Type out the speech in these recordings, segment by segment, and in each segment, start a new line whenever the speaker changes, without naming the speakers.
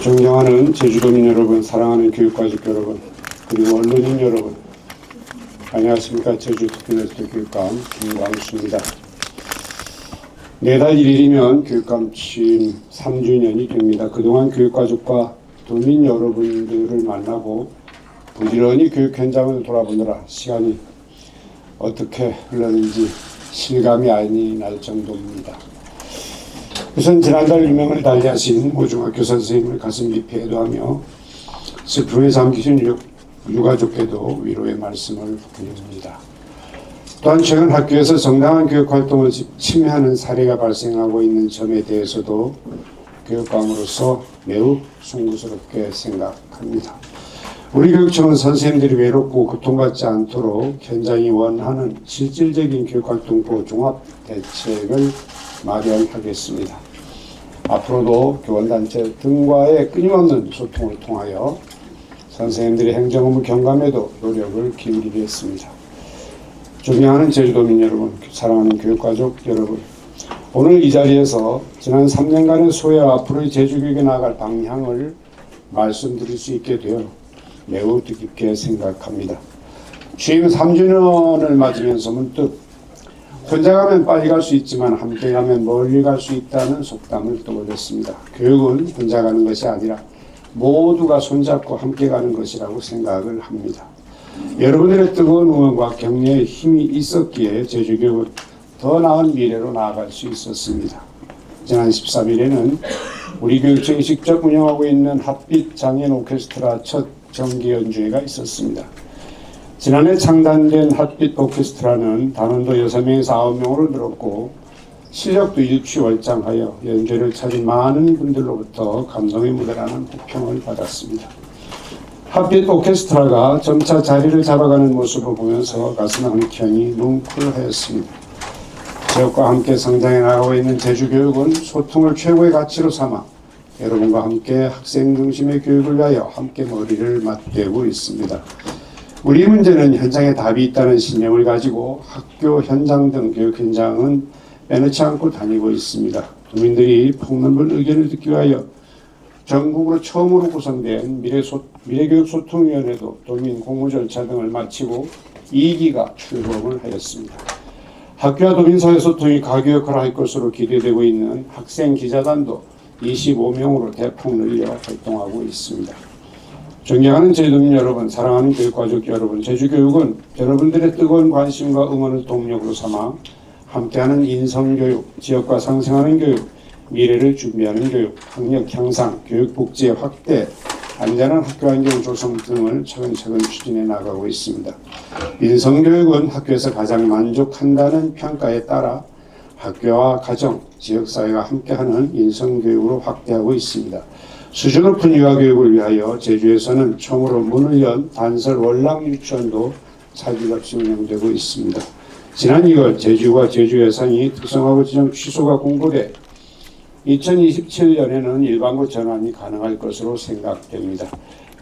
존경하는 제주도민 여러분, 사랑하는 교육가족 여러분, 그리고 언론인 여러분, 안녕하십니까. 제주특별자치도 교육감 김광수입니다. 내달 1일이면 교육감 취임 3주년이 됩니다. 그동안 교육가족과 도민 여러분들을 만나고 부지런히 교육 현장을 돌아보느라 시간이 어떻게 흘렀는지 실감이 아니 날 정도입니다. 우선 지난달 유명을 달리하신 고중학교 선생님을 가슴 깊이 애도하며 슬픔에 잠기신 유가족께도 위로의 말씀을 드립니다. 또한 최근 학교에서 정당한 교육활동을 침해하는 사례가 발생하고 있는 점에 대해서도 교육감으로서 매우 송구스럽게 생각합니다. 우리 교육청은 선생님들이 외롭고 고통받지 않도록 현장이 원하는 실질적인 교육활동부 종합대책을 마련하겠습니다. 앞으로도 교원단체 등과의 끊임없는 소통을 통하여 선생님들의 행정 업무 경감에도 노력을 기울이겠습니다. 존경하는 제주도민 여러분, 사랑하는 교육가족 여러분, 오늘 이 자리에서 지난 3년간의 소회와 앞으로의 제주교육에 나아갈 방향을 말씀드릴 수 있게 되어 매우 뜻깊게 생각합니다. 취임 3주년을 맞으면서 문득 혼자 가면 빨리 갈 수 있지만 함께 가면 멀리 갈 수 있다는 속담을 떠올렸습니다. 교육은 혼자 가는 것이 아니라 모두가 손잡고 함께 가는 것이라고 생각을 합니다. 여러분들의 뜨거운 응원과 격려의 힘이 있었기에 제주교육은 더 나은 미래로 나아갈 수 있었습니다. 지난 13일에는 우리 교육청이 직접 운영하고 있는 핫빛 장애인 오케스트라 첫 정기 연주회가 있었습니다. 지난해 창단된 핫빛 오케스트라는 단원도 6명에서 9명으로 늘었고 실력도 일취월장하여 연주를 찾은 많은 분들로부터 감동의 무대라는 호평을 받았습니다. 핫빛 오케스트라가 점차 자리를 잡아가는 모습을 보면서 가슴 한켠이 뭉클하였습니다. 지역과 함께 성장해 나가고 있는 제주교육은 소통을 최고의 가치로 삼아 여러분과 함께 학생 중심의 교육을 위하여 함께 머리를 맞대고 있습니다. 우리 문제는 현장에 답이 있다는 신념을 가지고 학교 현장 등 교육 현장은 빼놓지 않고 다니고 있습니다. 도민들이 폭넓은 의견을 듣기 위하여 전국으로 처음으로 구성된 미래교육소통위원회도 도민 공모 절차 등을 마치고 2기가 출범을 하였습니다. 학교와 도민사회 소통이 가교 역할을 할 것으로 기대되고 있는 학생 기자단도 25명으로 대폭 늘려 활동하고 있습니다. 존경하는 제주도민 여러분, 사랑하는 교육가족 여러분, 제주교육은 여러분들의 뜨거운 관심과 응원을 동력으로 삼아 함께하는 인성교육, 지역과 상생하는 교육, 미래를 준비하는 교육, 학력 향상, 교육 복지의 확대, 안전한 학교 환경 조성 등을 차근차근 추진해 나가고 있습니다. 인성교육은 학교에서 가장 만족한다는 평가에 따라 학교와 가정, 지역사회가 함께하는 인성교육으로 확대하고 있습니다. 수준 높은 유아교육을 위하여 제주에서는 처음으로 문을 연 단설 월남 유치원도 차질 없이 운영되고 있습니다. 지난 2월 제주와 제주예산이 특성화고 지정 취소가 공고돼 2027년에는 일반고 전환이 가능할 것으로 생각됩니다.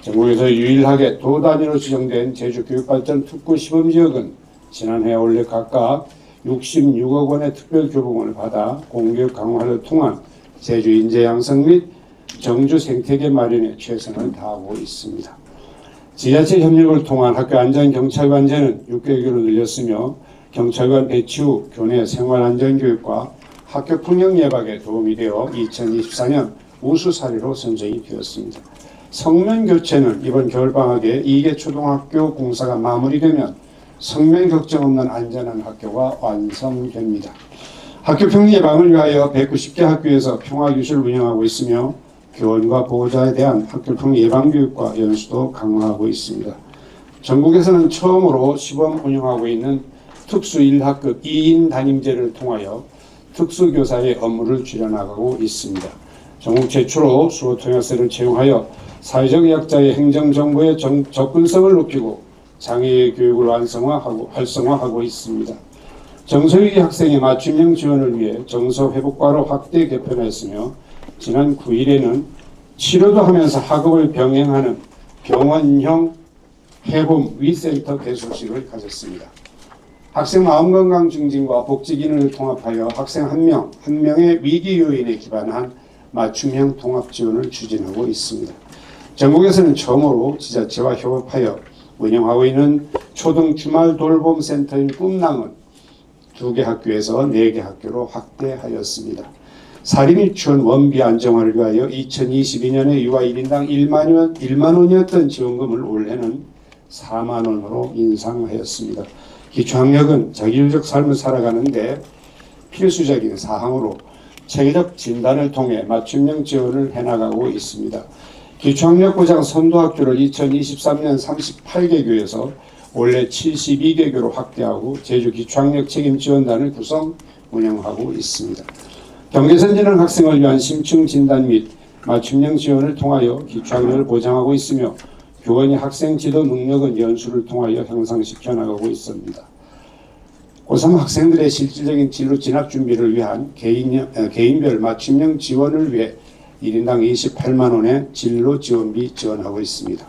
전국에서 유일하게 도 단위로 지정된 제주교육발전 특구 시범지역은 지난해 올해 각각 66억 원의 특별교부금을 받아 공교육 강화를 통한 제주 인재 양성 및 정주 생태계 마련에 최선을 다하고 있습니다. 지자체 협력을 통한 학교 안전경찰관제는 6개월로 늘렸으며 경찰관 배치 후 교내 생활안전교육과 학교 폭력 예방에 도움이 되어 2024년 우수 사례로 선정이 되었습니다. 성면 교체는 이번 겨울방학에 2개 초등학교 공사가 마무리되면 성면 걱정 없는 안전한 학교가 완성됩니다. 학교 폭력 예방을 위하여 190개 학교에서 평화교실을 운영하고 있으며 교원과 보호자에 대한 학교 폭력 예방 교육과 연수도 강화하고 있습니다. 전국에서는 처음으로 시범 운영하고 있는 특수 1학급 2인 담임제를 통하여 특수교사의 업무를 줄여나가고 있습니다. 전국 최초로 수어 통역사를 채용하여 사회적 약자의 행정정보의 접근성을 높이고 장애의 교육을 활성화하고 있습니다. 정서위기 학생의 맞춤형 지원을 위해 정서회복과로 확대 개편했으며 지난 9일에는 치료도 하면서 학업을 병행하는 병원형 해봄 위센터 개소식을 가졌습니다. 학생 마음건강 증진과 복지 기능을 통합하여 학생 한 명의 위기 요인에 기반한 맞춤형 통합 지원을 추진하고 있습니다. 전국에서는 처음으로 지자체와 협업하여 운영하고 있는 초등 주말 돌봄 센터인 꿈랑은 2개 학교에서 4개 학교로 확대하였습니다. 사립유치원 원비 안정화를 위하여 2022년에 유아 1인당 1만 원이었던 지원금을 올해는 4만 원으로 인상하였습니다. 기초학력은 자기주도적 삶을 살아가는데 필수적인 사항으로 체계적 진단을 통해 맞춤형 지원을 해나가고 있습니다. 기초학력 보장 선도학교를 2023년 38개 교에서 원래 72개 교로 확대하고 제주 기초학력 책임지원단을 구성 운영하고 있습니다. 경계선진학 학생을 위한 심층 진단 및 맞춤형 지원을 통하여 기초학력을 보장하고 있으며 교원이 학생 지도 능력은 연수를 통하여 향상시켜 나가고 있습니다. 고3 학생들의 실질적인 진로 진학 준비를 위한 개인별 맞춤형 지원을 위해 1인당 28만 원의 진로 지원비 지원하고 있습니다.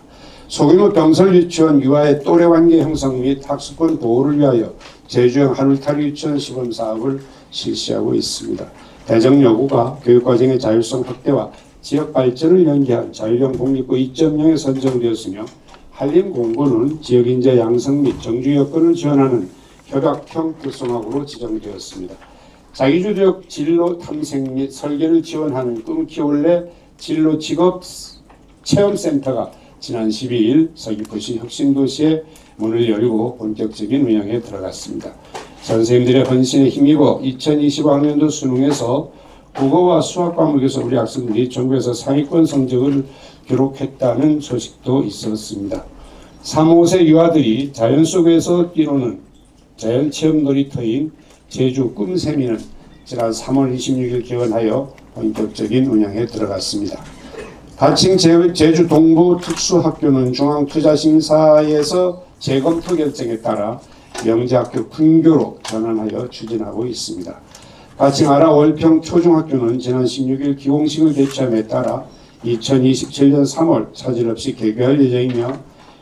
소규모 병설 유치원 유아의 또래 관계 형성 및 학습권 보호를 위하여 제주형 하루이탈 유치원 시범 사업을 실시하고 있습니다. 대정 여고가 교육과정의 자율성 확대와 지역 발전을 연계한 자율형 공립고 2.0에 선정되었으며 한림공고는 지역인재 양성 및 정주 여건을 지원하는 협약형 구성학으로 지정되었습니다. 자기주도적 진로 탐색 및 설계를 지원하는 꿈키올레 진로 직업 체험센터가 지난 12일 서귀포시 혁신도시에 문을 열고 본격적인 운영에 들어갔습니다. 선생님들의 헌신에 힘입어 2025학년도 수능에서 국어와 수학 과목에서 우리 학생들이 전국에서 상위권 성적을 기록했다는 소식도 있었습니다. 3, 5세 유아들이 자연 속에서 이루는 자연체험 놀이터인 제주 꿈세미는 지난 3월 26일 개원하여 본격적인 운영에 들어갔습니다. 가칭 제주 동부 특수학교는 중앙투자심사에서 재검토 결정에 따라 명제학교 분교로 전환하여 추진하고 있습니다. 가칭 아라 월평 초중학교는 지난 16일 기공식을 개최함에 따라 2027년 3월 차질 없이 개교할 예정이며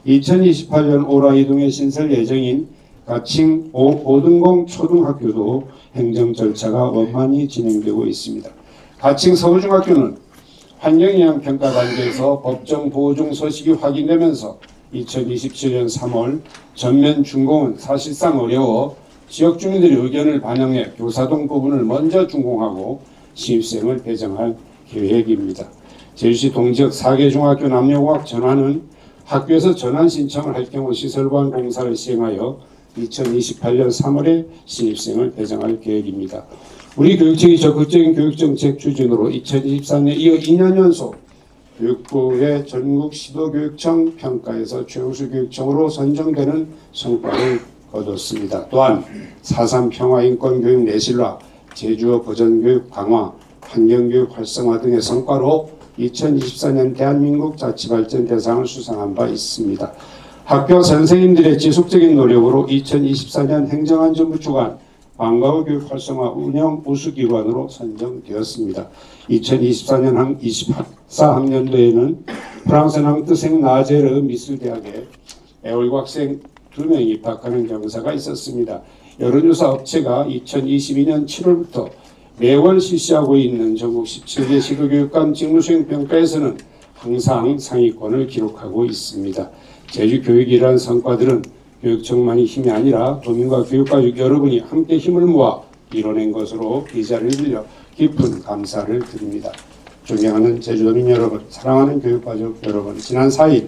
2028년 오라이동에 신설 예정인 가칭 오등공 초등학교도 행정 절차가 원만히 진행되고 있습니다. 가칭 서울중학교는 환경영향평가 단계에서 법정 보호중 소식이 확인되면서 2027년 3월 전면 준공은 사실상 어려워 지역 주민들의 의견을 반영해 교사동 부분을 먼저 준공하고 신입생을 배정할 계획입니다. 제주시 동지역 4개 중학교 남녀공학 전환은 학교에서 전환 신청을 할 경우 시설보안 공사를 시행하여 2028년 3월에 신입생을 배정할 계획입니다. 우리 교육청이 적극적인 교육정책 추진으로 2024년 이어 2년 연속 교육부의 전국 시도교육청 평가에서 최우수 교육청으로 선정되는 성과를 거뒀습니다. 또한 4.3 평화인권교육 내실화, 제주어 버전교육 강화, 환경교육 활성화 등의 성과로 2024년 대한민국 자치발전 대상을 수상한 바 있습니다. 학교 선생님들의 지속적인 노력으로 2024년 행정안전부 주관 방과후 교육 활성화 운영 우수기관으로 선정되었습니다. 2024년 24학년도에는 프랑스 낭뜨생 나제르 미술대학에 애월고 학생 2명이 입학하는 경사가 있었습니다. 여론조사 업체가 2022년 7월부터 매월 실시하고 있는 전국 17개 시도교육감 직무수행평가에서는 항상 상위권을 기록하고 있습니다. 제주 교육의 이러한 성과들은 교육청만이 힘이 아니라 도민과 교육가족 여러분이 함께 힘을 모아 이뤄낸 것으로 이 자리를 빌려 깊은 감사를 드립니다. 존경하는 제주도민 여러분, 사랑하는 교육가족 여러분, 지난 4일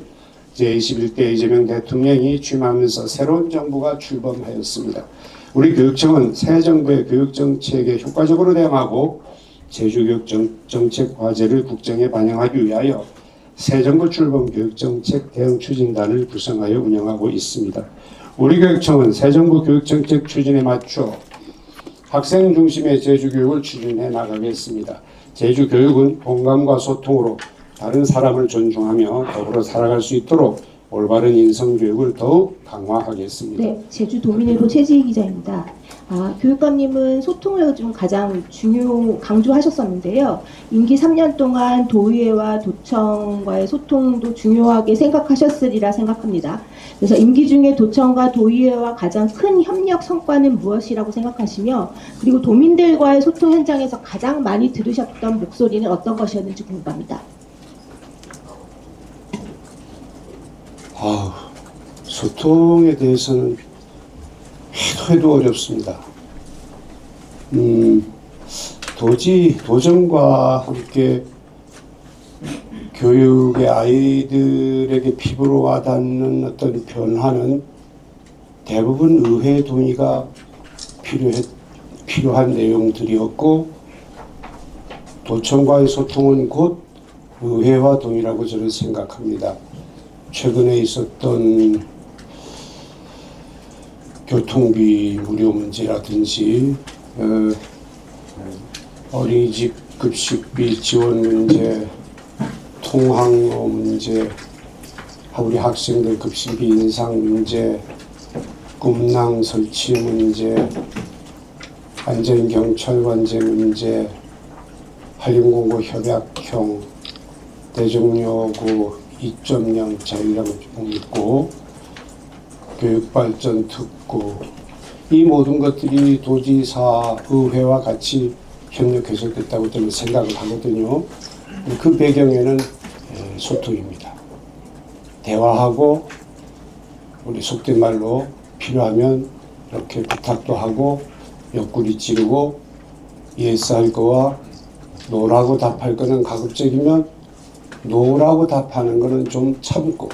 제21대 이재명 대통령이 취임하면서 새로운 정부가 출범하였습니다. 우리 교육청은 새 정부의 교육정책에 효과적으로 대응하고 제주교육정책 과제를 국정에 반영하기 위하여 새 정부 출범 교육정책 대응 추진단을 구성하여 운영하고 있습니다. 우리 교육청은 새 정부 교육정책 추진에 맞춰 학생 중심의 제주교육을 추진해 나가겠습니다. 제주교육은 공감과 소통으로 다른 사람을 존중하며 더불어 살아갈 수 있도록 올바른 인성교육을 더욱 강화하겠습니다.
네, 제주도민일보 최지희 기자입니다. 교육감님은 소통을 좀 가장 강조하셨었는데요. 임기 3년 동안 도의회와 도청과의 소통도 중요하게 생각하셨으리라 생각합니다. 그래서 임기 중에 도청과 도의회와 가장 큰 협력 성과는 무엇이라고 생각하시며, 그리고 도민들과의 소통 현장에서 가장 많이 들으셨던 목소리는 어떤 것이었는지 궁금합니다.
소통에 대해서는 해도 어렵습니다. 도정과 함께 교육의 아이들에게 피부로 와닿는 어떤 변화는 대부분 의회 동의가 필요한 내용들이었고, 도청과의 소통은 곧 의회와 동의라고 저는 생각합니다. 최근에 있었던 교통비 무료 문제라든지 어린이집 급식비 지원 문제, 통학로 문제, 우리 학생들 급식비 인상 문제, 꿈낭 설치 문제, 안전경찰관제 문제, 한림공고 협약형, 대종여고 2.0 자율학습 있고, 교육발전 특구, 이 모든 것들이 도지사 의회와 같이 협력해서 됐다고 저는 생각을 하거든요. 그 배경에는 소통입니다. 대화하고, 우리 속된 말로 필요하면 이렇게 부탁도 하고, 옆구리 찌르고, 예스할 거와 노라고 답할 거는 가급적이면 노라고 답하는 거는 좀 참고,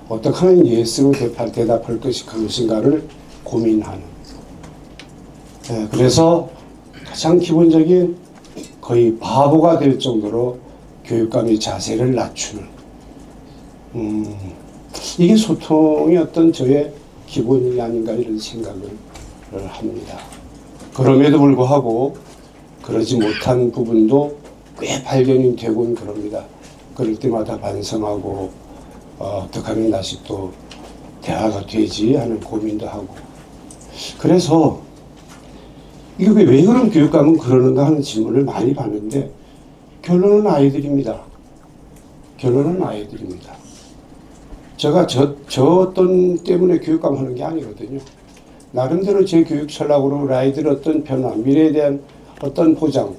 어떻게 하면 예스로 대답할 것인가를 고민하는. 그래서 가장 기본적인, 거의 바보가 될 정도로 교육감의 자세를 낮추는, 이게 소통의 어떤 저의 기본이 아닌가 이런 생각을 합니다. 그럼에도 불구하고 그러지 못한 부분도 꽤 발견이 되곤 그럽니다. 그럴 때마다 반성하고 어떻게 하면 다시 또 대화가 되지 하는 고민도 하고. 그래서 이게 왜 그런 교육감은 그러는가 하는 질문을 많이 받는데, 결론은 아이들입니다. 결론은 아이들입니다. 제가 저 어떤 때문에 교육감 하는 게 아니거든요. 나름대로 제 교육 전략으로 우리 아이들 어떤 변화, 미래에 대한 어떤 보장,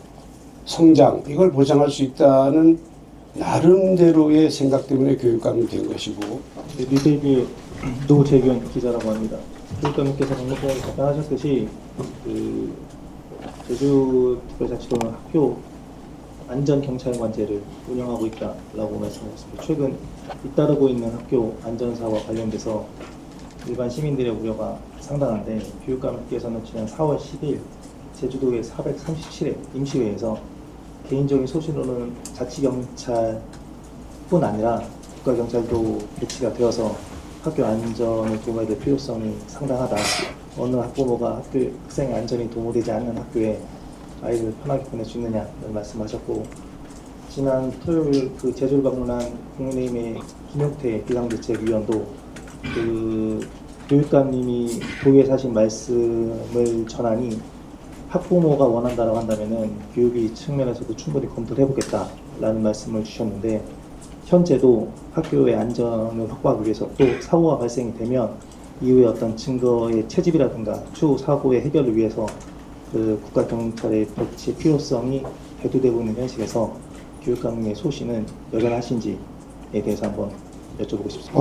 성장, 이걸 보장할 수 있다는 나름대로의 생각 때문에 교육감이 된 것이고.
뉴스TV 노재균 기자라고 합니다. 교육감님께서 방금 전에 답변하셨듯이 제주특별자치도는 학교 안전경찰관제를 운영하고 있다라고 말씀하셨습니다. 최근 잇따르고 있는 학교 안전사와 관련돼서 일반 시민들의 우려가 상당한데, 교육감께서는 지난 4월 10일 제주도의 437회 임시회에서 개인적인 소신으로는 자치경찰뿐 아니라 국가경찰도 배치가 되어서 학교 안전을 도모해야 될 필요성이 상당하다. 어느 학부모가 학생의 안전이 도모되지 않는 학교에 아이를 편하게 보낼 수 있느냐를 말씀하셨고, 지난 토요일 제주를 방문한 국민의힘의 김용태 비상대책위원도 교육감님이 도의회에 하신 말씀을 전하니 학부모가 원한다고 한다면은 교육의 측면에서도 충분히 검토를 해보겠다라는 말씀을 주셨는데, 현재도 학교의 안전을 확보하기 위해서 또 사고가 발생이 되면 이후에 어떤 증거의 채집이라든가 추후 사고의 해결을 위해서 국가경찰의 배치 필요성이 대두되고 있는 현실에서 교육감의 소신은 여전하신지에 대해서 한번 여쭤보고 싶습니다.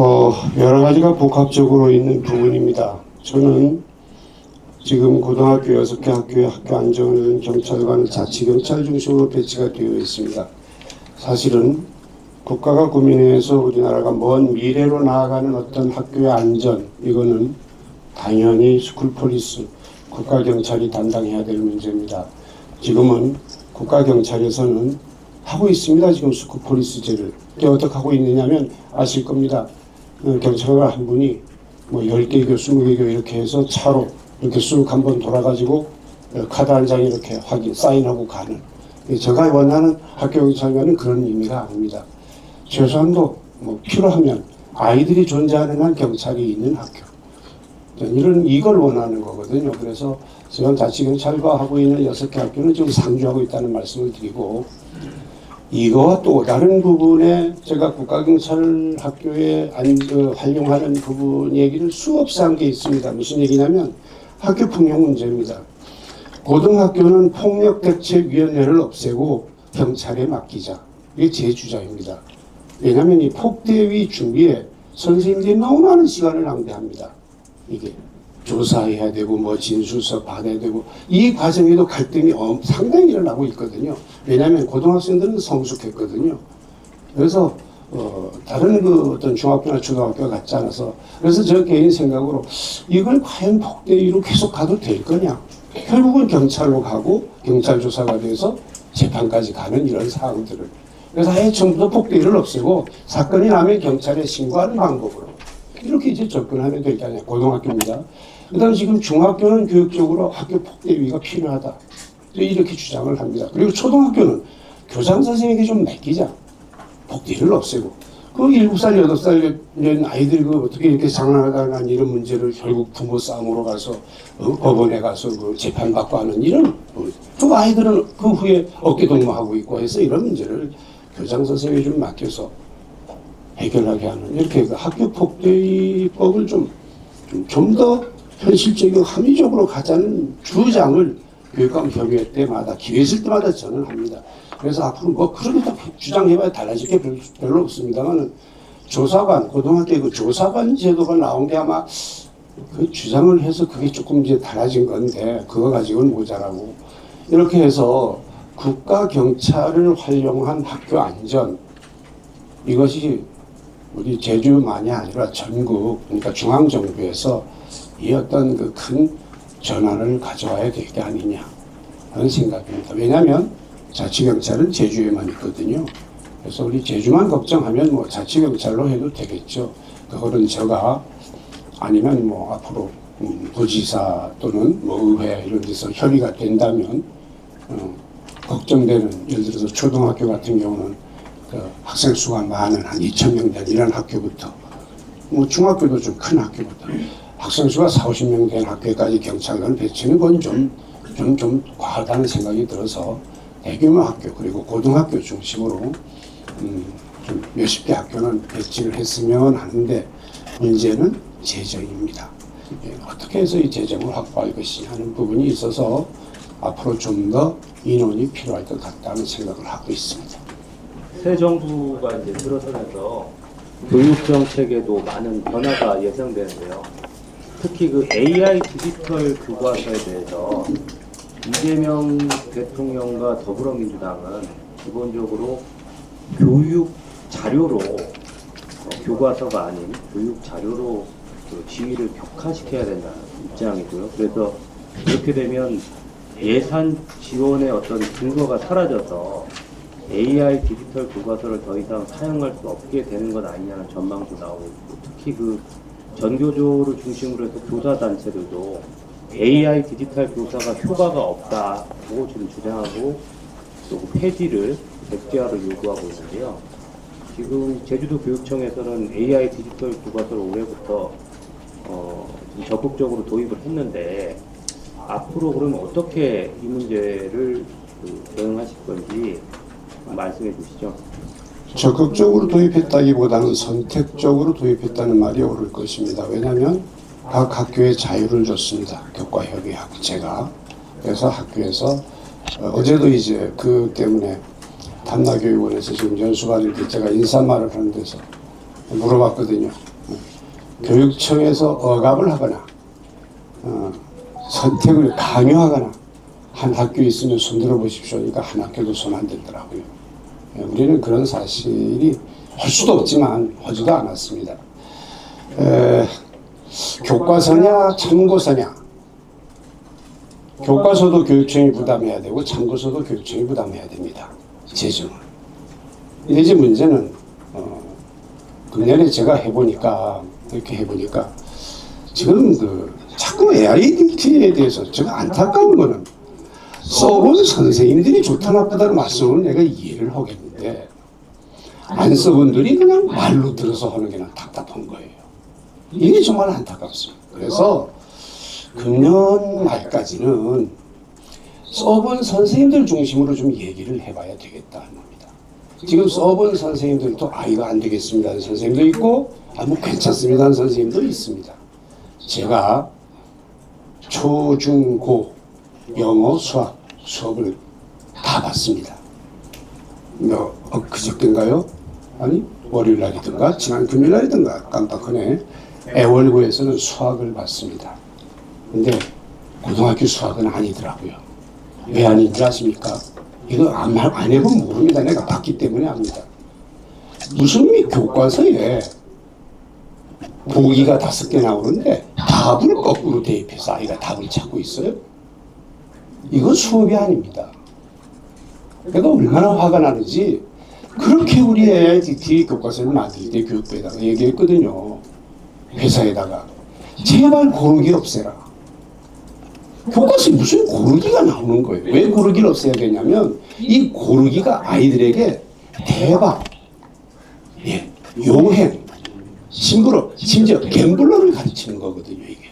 여러 가지가 복합적으로 있는 부분입니다. 저는 지금 고등학교 6개 학교의 학교 안전은 경찰관은 자치경찰 중심으로 배치가 되어 있습니다. 사실은 국가가 고민해서 우리나라가 먼 미래로 나아가는 어떤 학교의 안전, 이거는 당연히 스쿨폴리스, 국가경찰이 담당해야 될 문제입니다. 지금은 국가경찰에서는 하고 있습니다. 지금 스쿨폴리스제를. 어떻게 하고 있느냐면 아실 겁니다. 경찰관 한 분이 뭐 10개교, 20개교 이렇게 해서 차로 이렇게 쑥 한번 돌아가지고 카드 한 장 이렇게 사인하고 가는. 제가 원하는 학교 경찰관은 그런 의미가 아닙니다. 최소한도 뭐 필요하면 아이들이 존재하는 한 경찰이 있는 학교. 이걸 원하는 거거든요. 그래서 지금 자치경찰과 하고 있는 6개 학교는 지금 상주하고 있다는 말씀을 드리고, 이거와 또 다른 부분에 제가 국가경찰 학교에 활용하는 부분 얘기를 수없이 한 게 있습니다. 무슨 얘기냐면 학교 폭력 문제입니다. 고등학교는 폭력대책위원회를 없애고 경찰에 맡기자. 이게 제 주장입니다. 왜냐하면 이 폭대위 준비에 선생님들이 너무 많은 시간을 낭비합니다. 이게 조사해야 되고 뭐 진술서 받아야 되고 이 과정에도 갈등이 상당히 일어나고 있거든요. 왜냐하면 고등학생들은 성숙했거든요. 그래서 다른 그 어떤 중학교나 초등학교가 같지 않아서, 그래서 저 개인 생각으로 이걸 과연 폭대위로 계속 가도 될 거냐. 결국은 경찰로 가고 경찰 조사가 돼서 재판까지 가는 이런 상황들을, 그래서 아예 처음부터 폭대위를 없애고 사건이 나면 경찰에 신고하는 방법으로 이렇게 이제 접근하면 될 거 아니에요. 고등학교입니다. 그 다음에 지금 중학교는 교육적으로 학교 폭대위가 필요하다. 이렇게 주장을 합니다. 그리고 초등학교는 교장선생에게 좀 맡기자. 폭대위를 없애고. 그 7살, 8살 된 아이들 그 어떻게 이렇게 장난하다가 이런 문제를 결국 부모 싸움으로 가서 법원에 가서 그 재판받고 하는 이런, 그 아이들은 그 후에 어깨동무하고 있고 해서 이런 문제를 교장선생에게 좀 맡겨서 해결하게 하는, 이렇게 그 학교 폭대위법을 좀 더 현실적이고 합리적으로 가자는 주장을 교육감 협의회 때마다 기회 있을 때마다 저는 합니다. 그래서 앞으로 뭐 그렇게 주장해봐야 달라질 게 별로 없습니다만, 조사관, 고등학교 그 조사관 제도가 나온 게 아마 그 주장을 해서 그게 조금 이제 달라진 건데, 그거 가지고는 모자라고. 이렇게 해서 국가 경찰을 활용한 학교 안전, 이것이 우리 제주만이 아니라 전국, 그러니까 중앙정부에서 이 어떤 그 큰 전환을 가져와야 될 게 아니냐 하는 생각입니다. 왜냐하면 자치경찰은 제주에만 있거든요. 그래서 우리 제주만 걱정하면 뭐 자치경찰로 해도 되겠죠. 그거는 제가 아니면 뭐 앞으로 도지사 또는 뭐 의회 이런 데서 협의가 된다면 걱정되는, 예를 들어서 초등학교 같은 경우는 그 학생 수가 많은 한 2,000명 된 이런 학교부터, 뭐 중학교도 좀 큰 학교부터 학생 수가 40~50명 된 학교까지 경찰관을 배치는 건 좀 과하다는 생각이 들어서 대규모 학교 그리고 고등학교 중심으로 좀 몇십 개 학교는 배치를 했으면 하는데, 문제는 재정입니다. 어떻게 해서 이 재정을 확보할 것이냐 하는 부분이 있어서 앞으로 좀 더 인원이 필요할 것 같다는 생각을 하고 있습니다.
새 정부가 이제 들어서면서 교육 정책에도 많은 변화가 예상되는데요. 특히 그 AI 디지털 교과서에 대해서 이재명 대통령과 더불어민주당은 기본적으로 교육 자료로 교과서가 아닌 교육 자료로 그 지위를 격화시켜야 된다는 입장이고요. 그래서 이렇게 되면 예산 지원의 어떤 근거가 사라져서 AI 디지털 교과서를 더 이상 사용할 수 없게 되는 것 아니냐는 전망도 나오고 있고, 특히 그 전교조를 중심으로 해서 교사단체들도 AI 디지털 교사가 효과가 없다고 지금 주장하고 또 폐지를 백지화를 요구하고 있는데요. 지금 제주도 교육청에서는 AI 디지털 교과서를 올해부터 좀 적극적으로 도입을 했는데, 앞으로 그럼 어떻게 이 문제를 대응하실 건지 말씀해 주시죠.
적극적으로 도입했다기보다는 선택적으로 도입했다는 말이 옳을 것입니다. 왜냐하면 각 학교에 자유를 줬습니다. 교과협의하고 제가. 그래서 학교에서 어제도 이제 그 때문에 탐나교육원에서 지금 연수받을 때 제가 인사말을 하는 데서 물어봤거든요. 교육청에서 억압을 하거나 선택을 강요하거나 한 학교 있으면 손들어 보십시오. 그러니까 한 학교도 손 안 대더라고요. 우리는 그런 사실이 할 수도 없지만 하지도 않았습니다. 교과서냐 참고서냐. 교과서도 교육청이 부담해야 되고 참고서도 교육청이 부담해야 됩니다. 재정은. 이제 문제는 금년에 제가 이렇게 해보니까 지금 자꾸 AIDT에 대해서 제가 안타까운 거는 써본 선생님들이 좋다 나쁘다는 말씀을 내가 이해를 하겠는데, 안쓰분들이 그냥 말로 들어서 하는 게 답답한 거예요. 이게 정말 안타깝습니다. 그래서 금년 말까지는 써본 선생님들 중심으로 좀 얘기를 해봐야 되겠다 하는 겁니다. 지금 써본 선생님들도 이거 안 되겠습니다 하는 선생님도 있고 뭐 괜찮습니다 하는 선생님도 있습니다. 제가 초, 중, 고 영어, 수학 수업을 다 봤습니다. 그저께인가요? 아니 월요일 날이든가 지난 금요일 날이든가 깜빡하네. 애월고에서는 수학을 봤습니다. 근데 고등학교 수학은 아니더라고요. 왜 아닌지 아십니까? 이거 안 해보면 모릅니다. 내가 봤기 때문에 압니다. 무슨 교과서에 보기가 5개 나오는데 답을 거꾸로 대입해서 아이가 답을 찾고 있어요? 이건 수업이 아닙니다. 내가 얼마나 화가 나는지 그렇게 우리 애 뒤에 교과서를 만들 때 교육부에다가 얘기했거든요. 회사에다가 제발 고르기 없애라. 교과서에 무슨 고르기가 나오는 거예요. 왜 고르기를 없애야 되냐면 이 고르기가 아이들에게 대박, 요행, 심부러, 심지어 갬블러를 가르치는 거거든요. 이게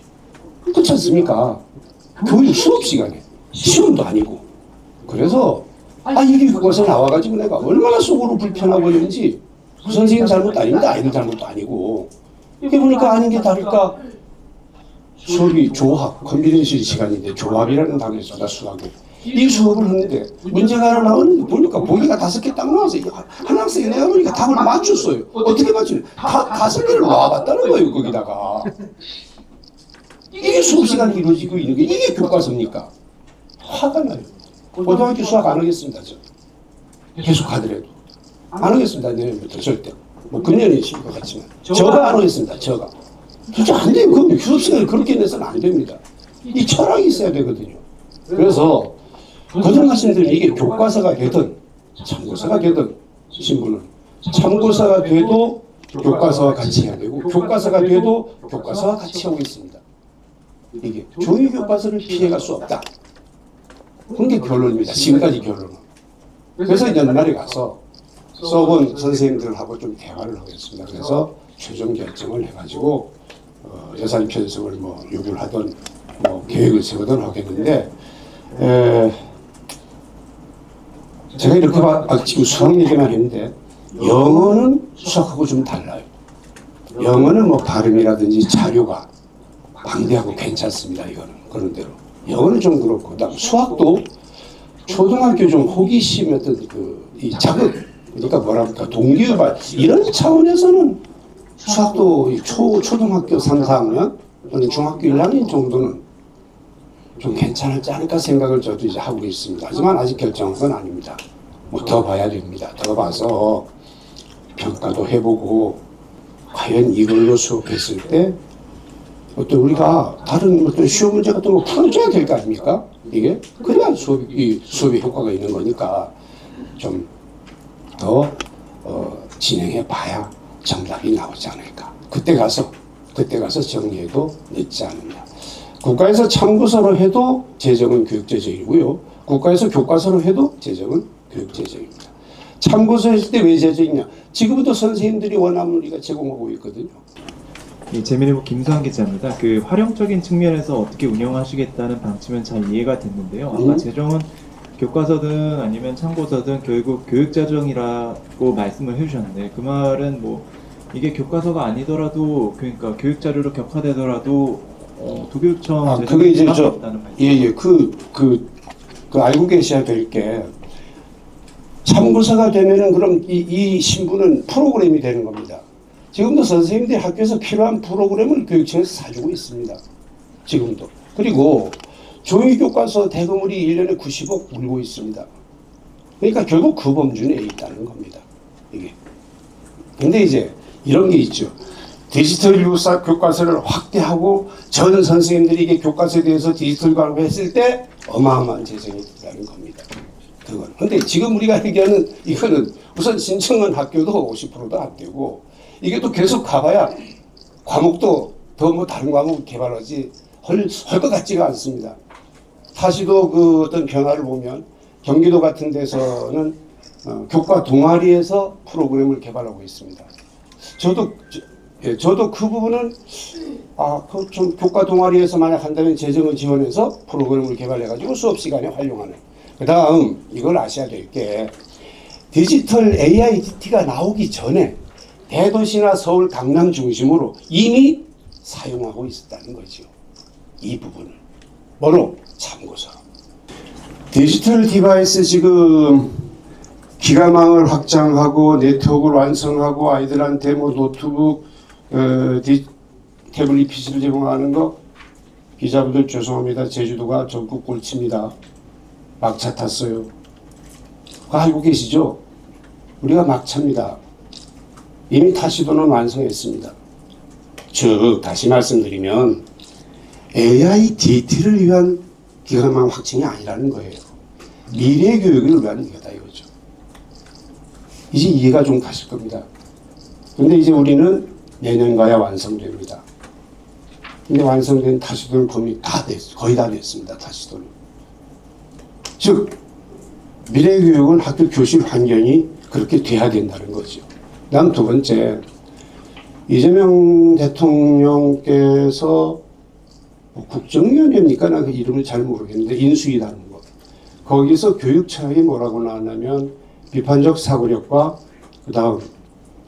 그렇지 않습니까? 교육 수업 시간에 시험도 아니고. 그래서 이게 교과서 나와가지고 내가 얼마나 속으로 불편하고 그런지 그 선생님 잘못도 아닙니다. 아이들 잘못도 아니고. 이게 보니까 아닌 게 다를까 수업이 조합, 컨비넨셜 시간인데 조합이라는 단어를 써다 수학에 이 수업을 하는데 문제가 하나 나오는데 보니까 보기가 5개 딱 나와서 한 학생이 내가 보니까 답을 맞췄어요. 어떻게 맞추냐? 5개를 놔봤다는 거예요. 거기다가 이게 수업 시간이 이루어지고 있는 게 이게 교과서입니까? 화가 나요. 고등학교 수학 안 하겠습니다. 저 계속 하더라도 안 하겠습니다. 내년부터 절대. 뭐 금년이실 것 같지만 저가 안 하겠습니다. 저가 진짜 안 돼요. 그럼 수업 시간을 그렇게 내서는 안 됩니다. 이 철학이 있어야 되거든요. 그래서 고등학생들이 이게 교과서가 되든 참고서가 되든 신분은 참고서가 돼도 교과서와 같이 해야 되고 교과서가 돼도 교과서와 같이 하고 있습니다. 이게 종이 교과서를 피해갈 수 없다. 그런 게 결론입니다. 지금까지 결론은. 그래서 연말에 가서 써본 선생님들하고 좀 대화를 하겠습니다. 그래서 최종 결정을 해가지고 예산 편성을 요구를 하든 계획을 세우든 하겠는데 제가 이렇게 지금 수학 얘기만 했는데 영어는 수학하고 좀 달라요. 영어는 발음이라든지 자료가 방대하고 괜찮습니다. 이거는 그런 대로. 영어는 좀 그렇고 그다음 수학도 초등학교 좀 호기심 어떤 이 자극 그러니까 뭐랄까 동기유발 이런 차원에서는 수학도 초등학교 3, 4학년 또는 중학교 1학년 정도는 좀 괜찮을지 않을까 생각을 저도 이제 하고 있습니다. 하지만 아직 결정한 건 아닙니다. 더 봐야 됩니다. 더 봐서 평가도 해보고 과연 이걸로 수업했을 때 어떤 우리가 다른 어떤 시험 문제 같은 거 풀어줘야 될 거 아닙니까? 이게 그래야 수업의 효과가 있는 거니까 좀 더 진행해 봐야 정답이 나오지 않을까. 그때 가서 정리해도 늦지 않습니다. 국가에서 참고서로 해도 재정은 교육재정이고요. 국가에서 교과서로 해도 재정은 교육재정입니다. 참고서 했을 때 왜 재정이냐? 지금부터 선생님들이 원하면 우리가 제공하고 있거든요.
재미일보 김수환 기자입니다. 그 활용적인 측면에서 어떻게 운영하시겠다는 방침은 잘 이해가 됐는데요. 아까 재정은 교과서든 아니면 참고서든 결국 교육자정이라고 말씀을 해주셨는데 그 말은 이게 교과서가 아니더라도 그러니까 교육자료로 격화되더라도 도교육청
그게 이제
없다는 말씀.
그 알고 계셔야 될 게 참고서가 되면은 그럼 이 신분은 프로그램이 되는 겁니다. 지금도 선생님들이 학교에서 필요한 프로그램을 교육청에서 사주고 있습니다. 지금도. 그리고 종이교과서 대금물이 1년에 90억 물고 있습니다. 그러니까 결국 그 범주 내에 있다는 겁니다. 이게. 근데 이제 이런 게 있죠. 디지털 교과서를 확대하고 전 선생님들이 이게 교과서에 대해서 디지털 과목을 했을 때 어마어마한 재정이 된다는 겁니다. 그건. 근데 지금 우리가 얘기하는 이거는 우선 신청한 학교도 50%도 안 되고 이게 또 계속 가봐야 과목도 더 다른 과목 개발하지 할 것 같지가 않습니다. 다시도 그 어떤 변화를 보면 경기도 같은 데서는 교과 동아리에서 프로그램을 개발하고 있습니다. 저도 그 부분은 그 좀 교과 동아리에서 만약 한다면 재정을 지원해서 프로그램을 개발해가지고 수업 시간에 활용하는. 그 다음 이걸 아셔야 될 게 디지털 AIDT가 나오기 전에 대도시나 서울, 강남 중심으로 이미 사용하고 있었다는 거죠. 이 부분을. 뭐로? 참고서. 디지털 디바이스 지금 기가망을 확장하고 네트워크를 완성하고 아이들한테 뭐 노트북, 태블릿 PC를 제공하는 거 기자분들 죄송합니다. 제주도가 전국 꼴찌입니다. 막차 탔어요. 그거 알고 계시죠? 우리가 막차입니다. 이미 타시도는 완성했습니다. 즉 다시 말씀드리면 AIDT를 위한 기가망 확증이 아니라는 거예요. 미래 교육을 위한 거다 이거죠. 이제 이해가 좀 가실 겁니다. 근데 이제 우리는 내년가야 완성됩니다. 근데 완성된 타시도는 거의 다 됐습니다. 타시도는. 즉 미래 교육은 학교 교실 환경이 그렇게 돼야 된다는 거죠. 다음 두 번째, 이재명 대통령께서 국정위원회입니까? 나 그 이름을 잘 모르겠는데 인수위라는 거. 거기서 교육 철학이 뭐라고 나왔냐면 비판적 사고력과 그 다음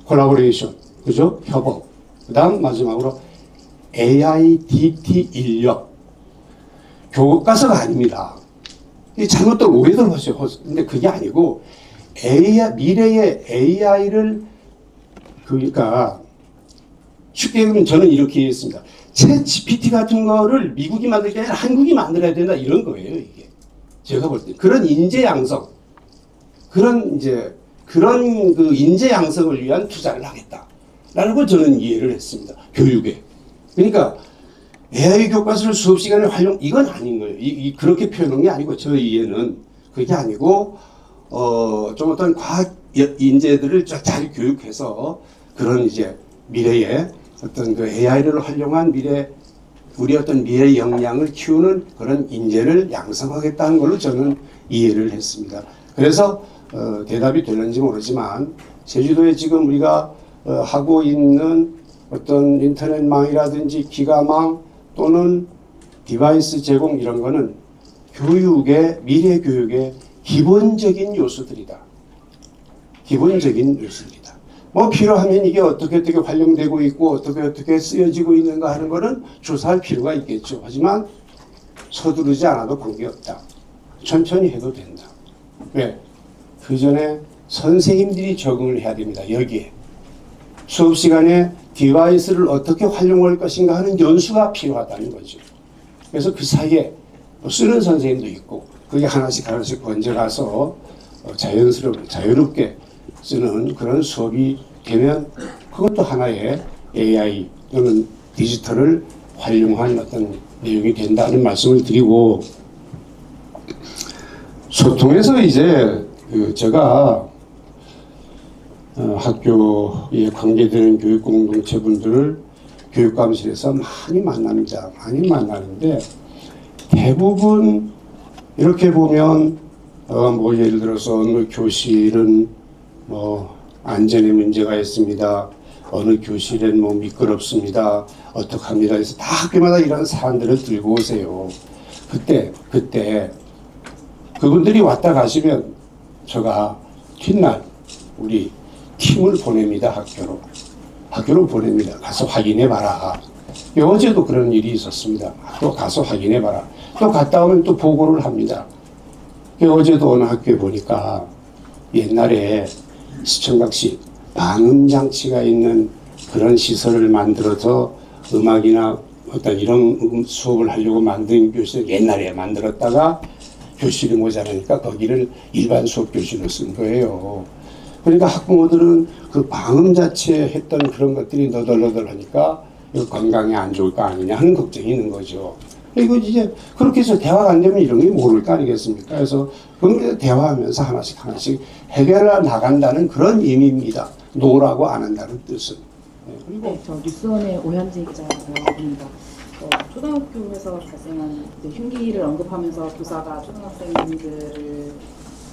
콜라보레이션, 그죠? 협업. 그 다음 마지막으로 AIDT 인력. 교과서가 아닙니다. 이 잘못된 오해들 하세요. 근데 그게 아니고 미래의 AI를 그러니까 쉽게 얘기하면 저는 이렇게 이해했습니다. 챗 GPT 같은 거를 미국이 만들 게 아니라 한국이 만들어야 된다 이런 거예요. 이게 제가 볼 때 그런 인재 양성, 그런 그 인재 양성을 위한 투자를 하겠다라는 걸 저는 이해를 했습니다. 교육에. 그러니까 AI 교과서를 수업 시간에 활용 이건 아닌 거예요. 그렇게 표현한 게 아니고 저 이해는 그게 아니고 좀 어떤 과학 인재들을 잘 교육해서 그런 이제 미래에 어떤 그 AI를 활용한 우리 어떤 미래 역량을 키우는 그런 인재를 양성하겠다는 걸로 저는 이해를 했습니다. 그래서 대답이 되는지 모르지만 제주도에 지금 우리가 하고 있는 어떤 인터넷망이라든지 기가망 또는 디바이스 제공 이런 거는 미래 교육의 기본적인 요소들이다. 기본적인 요소들이다. 뭐 필요하면 이게 어떻게 활용되고 있고 어떻게 쓰여지고 있는가 하는 거는 조사할 필요가 있겠죠. 하지만 서두르지 않아도 관계없다. 천천히 해도 된다. 왜? 그 전에 선생님들이 적응을 해야 됩니다. 여기에. 수업 시간에 디바이스를 어떻게 활용할 것인가 하는 연수가 필요하다는 거죠. 그래서 그 사이에 쓰는 선생님도 있고 그게 하나씩 번져가서 자유롭게 쓰는 그런 수업이 되면 그것도 하나의 AI 또는 디지털을 활용한 어떤 내용이 된다는 말씀을 드리고 소통에서 이제 제가 학교에 관계되는 교육 공동체분들을 교육감실에서 많이 만납니다. 많이 만나는데 대부분 이렇게 보면 뭐 예를 들어서 어느 교실은 뭐 안전에 문제가 있습니다. 어느 교실엔 뭐 미끄럽습니다. 어떡합니다. 그래서 다 학교마다 이런 사안들을 들고 오세요. 그때 그분들이 왔다 가시면 제가 뒷날 우리 팀을 보냅니다. 학교로 보냅니다. 가서 확인해봐라. 어제도 그런 일이 있었습니다. 또 가서 확인해봐라. 또 갔다 오면 또 보고를 합니다. 어제도 어느 학교에 보니까 옛날에 시청각시 방음장치가 있는 그런 시설을 만들어서 음악이나 어떤 이런 수업을 하려고 만든 교실을 옛날에 만들었다가 교실이 모자라니까 거기를 일반 수업 교실로 쓴 거예요. 그러니까 학부모들은 그 방음 자체에 했던 그런 것들이 너덜너덜하니까 건강에 안 좋을 거 아니냐 하는 걱정이 있는 거죠. 이거 이제 그렇게 해서 대화가 안 되면 이런 게 모를 거 아니겠습니까? 그래서 그런 대화하면서 하나씩 해결해 나간다는 그런 의미입니다. 노라고 안 한다는 뜻은.
그리고 네, 저 뉴스원의 오현지 기자입니다. 초등학교에서 발생한 흉기를 언급하면서 교사가 초등학생들을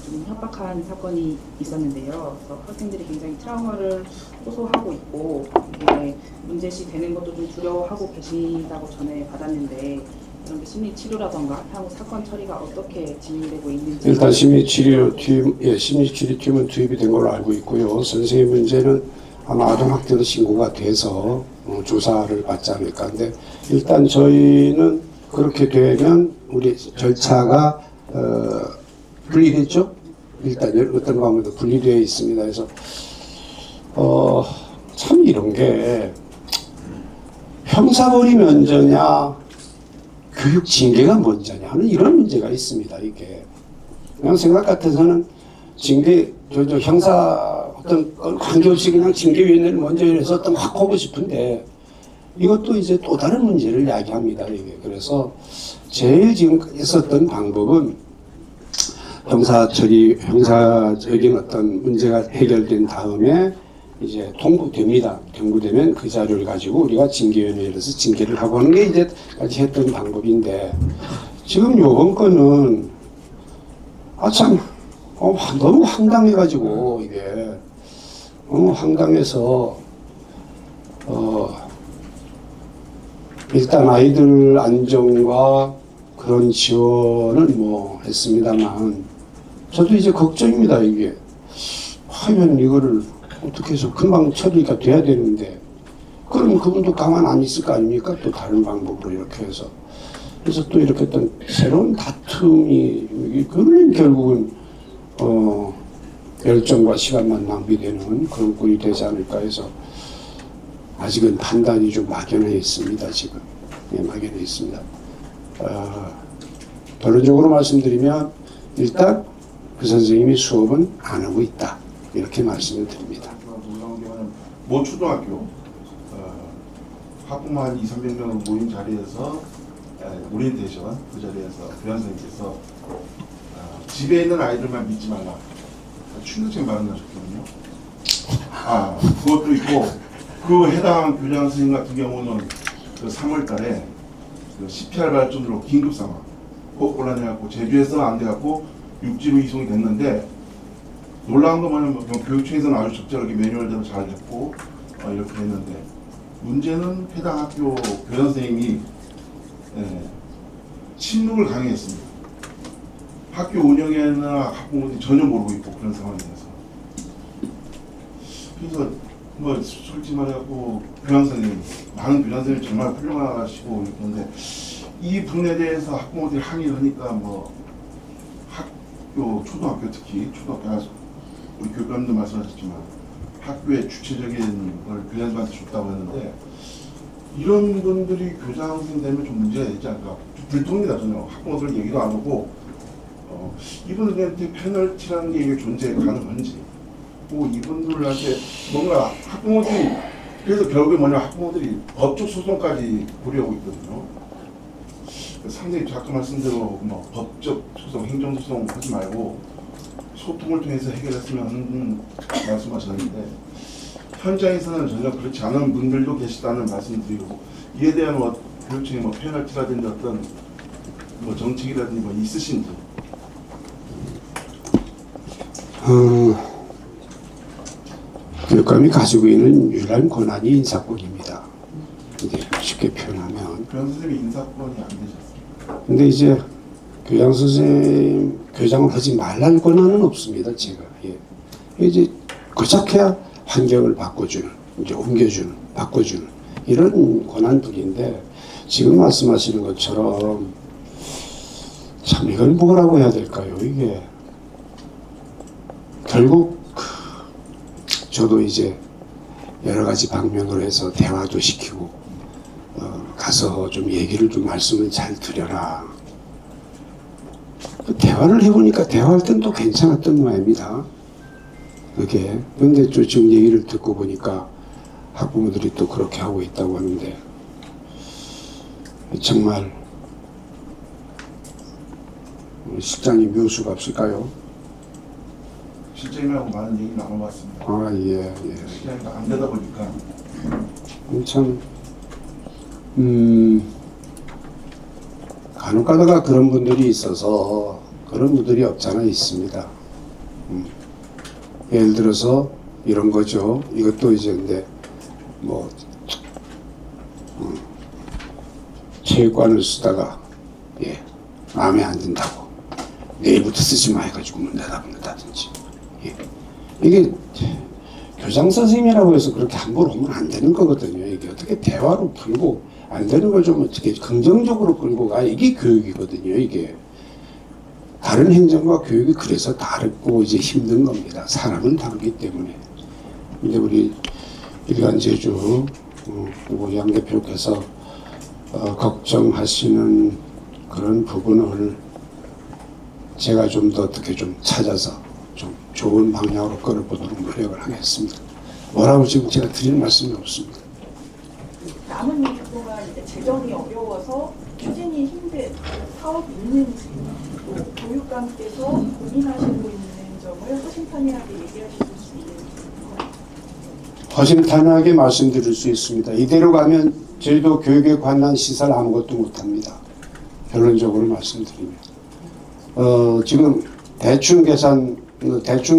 좀 협박한 사건이 있었는데요. 그래서 학생들이 굉장히 트라우마를 호소하고 있고 이게 문제시 되는 것도 좀 두려워하고 계시다고 전해 받았는데 이런 게 심리 치료라던가 향후 사건 처리가 어떻게 진행되고 있는지
일단 심리치료팀, 심리치료팀은 투입이 된 걸로 알고 있고요. 선생님 문제는 아마 아동학대로 신고가 돼서 조사를 받지 않을까. 근데 일단 저희는 그렇게 되면 우리 절차가 분리됐죠. 일단 어떤 방법도 분리되어 있습니다. 그래서 참 이런 게 형사벌이 먼저냐 교육 징계가 먼저냐 하는 이런 문제가 있습니다. 이게 그냥 생각 같아서는 징계 형사 어떤 관계없이 그냥 징계위원회를 먼저 해서 어떤 확 하고 싶은데 이것도 이제 또 다른 문제를 이야기합니다. 이게 그래서 제일 지금 있었던 방법은 형사적인 어떤 문제가 해결된 다음에 이제 통보됩니다. 통보되면 그 자료를 가지고 우리가 징계위원회에서 징계를 하고 하는 게 이제까지 했던 방법인데 지금 요번 건은 참 너무 황당해가지고 이게 너무 황당해서 일단 아이들 안정과 그런 지원을 뭐 했습니다만 저도 이제 걱정입니다. 이게 하면 이거를 어떻게 해서 금방 처리가 돼야 되는데 그럼 그분도 가만 안 있을 거 아닙니까? 또 다른 방법으로 이렇게 해서 그래서 또 이렇게 어떤 새로운 다툼이 그러면 결국은 열정과 시간만 낭비되는 그런 꼴이 되지 않을까 해서 아직은 판단이 좀 막연해 있습니다. 지금 막연해 있습니다. 결론적으로 말씀드리면 일단 그 선생님이 수업은 안 하고 있다 이렇게 말씀을 드립니다.
놀라운 경우는 모 초등학교 학부모 한 200~300명 모인 자리에서 오리엔테이션 그 자리에서 교장 선생님께서 집에 있는 아이들만 믿지 말라 충격적인 발언을 하셨거든요. 그것도 있고 그 해당 교장 선생님 같은 경우는 그 3월달에 그 CPR 발전으로 긴급 상황 곤란해갖고 제주에서 안 돼갖고 육지로 이송이 됐는데 놀라운 건 뭐냐면 교육청에서는 아주 적절하게 매뉴얼대로 잘 됐고 이렇게 했는데 문제는 해당 학교 교장 선생님이 침묵을 강요했습니다. 학교 운영에나 학부모들이 전혀 모르고 있고 그런 상황이라서 그래서 뭐 솔직히 말해갖고 교장 선생님 많은 교장 선생님 정말 훌륭하시고 그런데 이 부분에 대해서 학부모들이 항의를 하니까 뭐 학교 초등학교 특히 초등학교 우리 교육감도 말씀하셨지만 학교의 주체적인 걸 교장님한테 줬다고 했는데 이런 분들이 교장 선생님 되면 좀 문제가 되지 않을까 불통입니다. 전혀 학부모들 얘기도 안 하고 이분들한테 페널티라는 게 존재 가능한지 이분들한테 뭔가 학부모들이 그래서 결국에 뭐냐 학부모들이 법적 소송까지 고려하고 있거든요. 상당히 아까 말씀대로 뭐 법적 소송, 행정 소송 하지 말고 소통을 통해서 해결했으면 하는 말씀하셨는데 현장에서는 전혀 그렇지 않은 분들도 계시다는 말씀드리고 이에 대한 뭐 교육청의 뭐 페널티라든지 어떤 뭐 정책이라든지 뭐 있으신지.
교육감이 가지고 있는 유일한 권한이 인사권입니다. 이제 쉽게 표현하면.
교장 선생님이 인사권이 안 되셨어요.
근데 이제 교장 선생님 교장을 하지 말라는 권한은 없습니다. 제가 이제 고작해야 환경을 바꿔주는, 이제 옮겨주는, 바꿔주는 이런 권한뿐인데 지금 말씀하시는 것처럼 참 이걸 뭐라고 해야 될까요? 이게 결국 저도 이제 여러 가지 방면으로 해서 대화도 시키고 가서 좀 얘기를 좀 말씀을 잘 드려라. 대화를 해보니까 대화할 땐 또 괜찮았던 모양입니다. 그게 근데 또 지금 얘기를 듣고 보니까 학부모들이 또 그렇게 하고 있다고 하는데 정말 실장님 묘수가 없을까요?
실장님하고 많은 얘기 나눠봤습니다.
예.
시간이 안 되다 보니까
참 간혹 가다가 그런 분들이 있어서 그런 분들이 없잖아 있습니다. 예를 들어서 이런 거죠. 이것도 이제 근데 뭐 체육관을 쓰다가 마음에 안 든다고 내일부터 쓰지 마 해가지고 문 닫아본다든지 이게 교장 선생님이라고 해서 그렇게 함부로 하면 안 되는 거거든요. 이게 어떻게 대화로 풀고 안 되는 걸 좀 어떻게 긍정적으로 끌고 가 이게 교육이거든요. 이게 다른 행정과 교육이 그래서 다르고 이제 힘든 겁니다. 사람은 다르기 때문에. 근데 우리 일간제주 양 대표께서 걱정하시는 그런 부분을 제가 좀 더 어떻게 좀 찾아서 좀 좋은 방향으로 끌어보도록 노력을 하겠습니다. 뭐라고 지금 제가 드릴 말씀이 없습니다.
남은 교도가 이제 재정이 어려워서 추진이 힘든 사업이 있는지 또 교육감께서 고민하시고 있는 점을 허심탄회하게 얘기하실 수 있는지.
허심탄회하게 말씀드릴 수 있습니다. 이대로 가면 저희도 교육에 관한 시설 아무것도 못합니다. 결론적으로 말씀드리면 지금 대충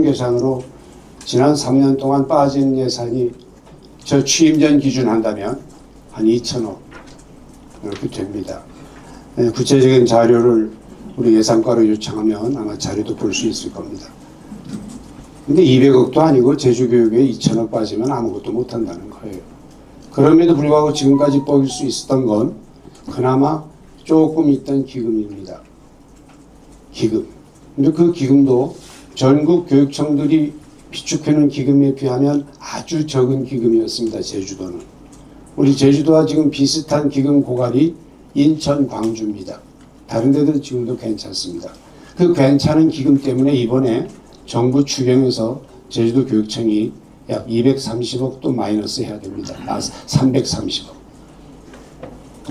계산으로 지난 3년 동안 빠진 예산이 저 취임 전 기준 한다면 한 2천억 이렇게 됩니다. 구체적인 자료를 우리 예산과로 요청하면 아마 자료도 볼 수 있을 겁니다. 근데 200억도 아니고 제주교육에 2천억 빠지면 아무것도 못한다는 거예요. 그럼에도 불구하고 지금까지 뽑을 수 있었던 건 그나마 조금 있던 기금입니다. 기금. 근데 그 기금도 전국 교육청들이 비축해놓은 기금에 비하면 아주 적은 기금이었습니다. 제주도는. 우리 제주도와 지금 비슷한 기금 고갈이 인천, 광주입니다. 다른 데도 지금도 괜찮습니다. 그 괜찮은 기금 때문에 이번에 정부 추경에서 제주도 교육청이 약 230억도 마이너스 해야 됩니다. 330억.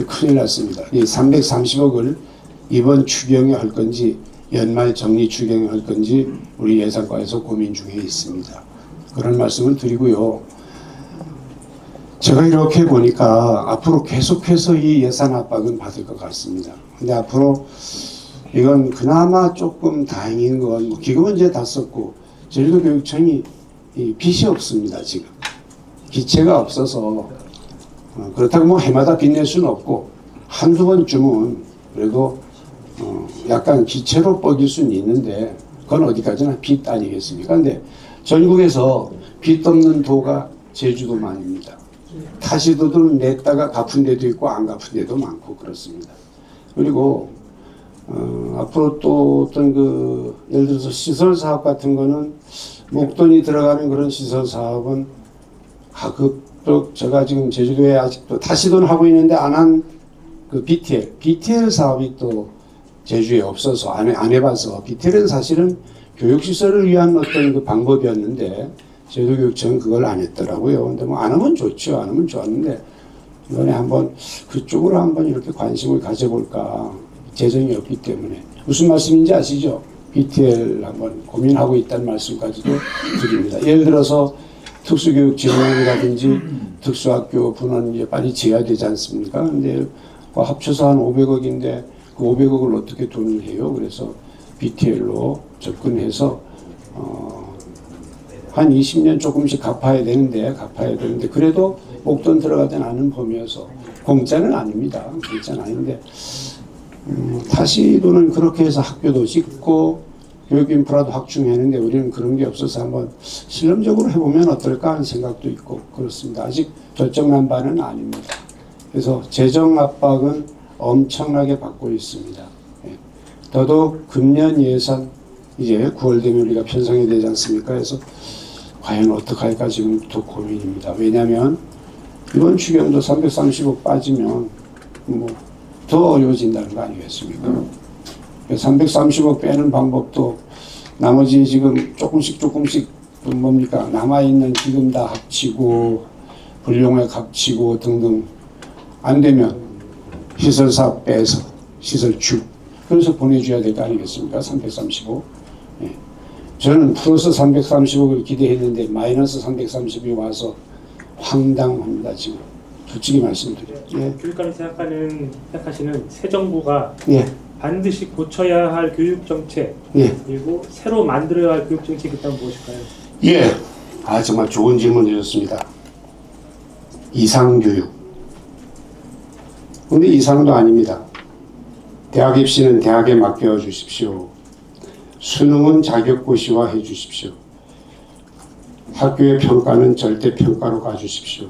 큰일 났습니다. 이 330억을 이번 추경에 할 건지 연말 정리 추경에 할 건지 우리 예산과에서 고민 중에 있습니다. 그런 말씀을 드리고요. 제가 이렇게 보니까 앞으로 계속해서 이 예산 압박은 받을 것 같습니다. 근데 앞으로 이건 그나마 조금 다행인 건 뭐 기금은 이제 다 썼고 제주도 교육청이 빚이 없습니다. 지금 기체가 없어서 그렇다고 뭐 해마다 빚낼 수는 없고 한두 번쯤은 그래도 약간 기체로 뻐길 수는 있는데 그건 어디까지나 빚 아니겠습니까? 근데 전국에서 빚 없는 도가 제주도만입니다. 타시도들 냈다가 갚은 데도 있고 안 갚은 데도 많고 그렇습니다. 그리고 앞으로 또 어떤 예를 들어서 시설 사업 같은 거는 목돈이 들어가는 그런 시설 사업은 가급적 제가 지금 제주도에 아직도 타시도는 하고 있는데 안 한 그 BTL 사업이 또 제주에 없어서 안 해봐서 BTL은 사실은 교육시설을 위한 어떤 그 방법이었는데 제주도교육청은 그걸 안 했더라고요. 근데 뭐 안 하면 좋죠. 안 하면 좋았는데 이번에 한번 그쪽으로 한번 이렇게 관심을 가져볼까. 재정이 없기 때문에. 무슨 말씀인지 아시죠? BTL 한번 고민하고 있다는 말씀까지도 드립니다. 예를 들어서 특수교육지원이라든지 특수학교 분원 이제 빨리 지어야 되지 않습니까? 근데 합쳐서 한 500억인데 그 500억을 어떻게 돈을 해요? 그래서 BTL로 접근해서 한 20년 조금씩 갚아야 되는데 그래도 목돈 들어가진 않은 범위여서 공짜는 아닙니다. 공짜는 아닌데 타시도는 그렇게 해서 학교도 짓고 교육 인프라도 확충했는데 우리는 그런 게 없어서 한번 실험적으로 해보면 어떨까 하는 생각도 있고 그렇습니다. 아직 결정난 바는 아닙니다. 그래서 재정 압박은 엄청나게 받고 있습니다. 더더욱 금년 예산 이제 9월 되면 우리가 편성이 되지 않습니까? 그래서 과연 어떡할까 지금부터 고민입니다. 왜냐하면 이번 추경도 330억 빠지면 뭐 더 어려워진다는 거 아니겠습니까? 330억 빼는 방법도 나머지 지금 조금씩 뭡니까? 남아있는 기금 다 합치고 불용액 합치고 등등 안 되면 시설사업 빼서 시설주 그래서 보내줘야 될 거 아니겠습니까? 335. 예. 저는 플러스 330억을 기대했는데 마이너스 330이 와서 황당합니다. 지금 솔직히 말씀드려요. 예.
교육감이 생각하시는 새 정부가
예.
반드시 고쳐야 할 교육 정책
예.
그리고 새로 만들어야 할 교육 정책이 있다면 무엇일까요?
예. 아, 정말 좋은 질문 주셨습니다. 이상교육. 근데 이상도 아닙니다. 대학 입시는 대학에 맡겨 주십시오. 수능은 자격고시화 해 주십시오. 학교의 평가는 절대평가로 가주십시오.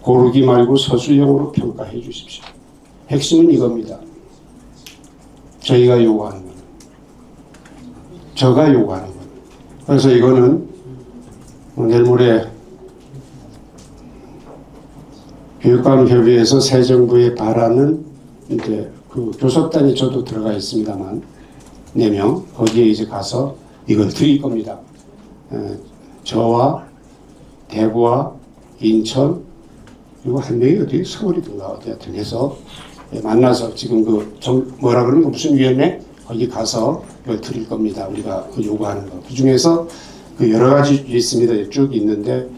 고르기 말고 서술형으로 평가해 주십시오. 핵심은 이겁니다. 저희가 요구하는 거는. 제가 요구하는 거는. 그래서 이거는 내일 모레 교육감협의회에서 새 정부에 바라는 이제 그 교섭단이 저도 들어가 있습니다만 4명 거기에 이제 가서 이걸 드릴 겁니다. 저와 대구와 인천 그리고 한 명이 어디 서울이든가 어디든 해서 만나서 지금 뭐라 그러는 거 무슨 위원회 거기 가서 이걸 드릴 겁니다. 우리가 그 요구하는 거. 그 중에서 그 여러 가지 있습니다. 쭉 있는데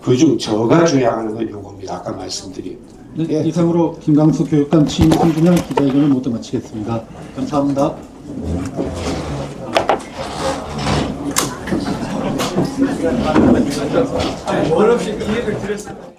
그중 저가 주장하는 건 요겁니다. 아까 말씀드린.
네, 예. 이상으로 김강수 교육감 취임 3주년 기자회견을 모두 마치겠습니다. 감사합니다.
원 없이 기획을 드렸습니다.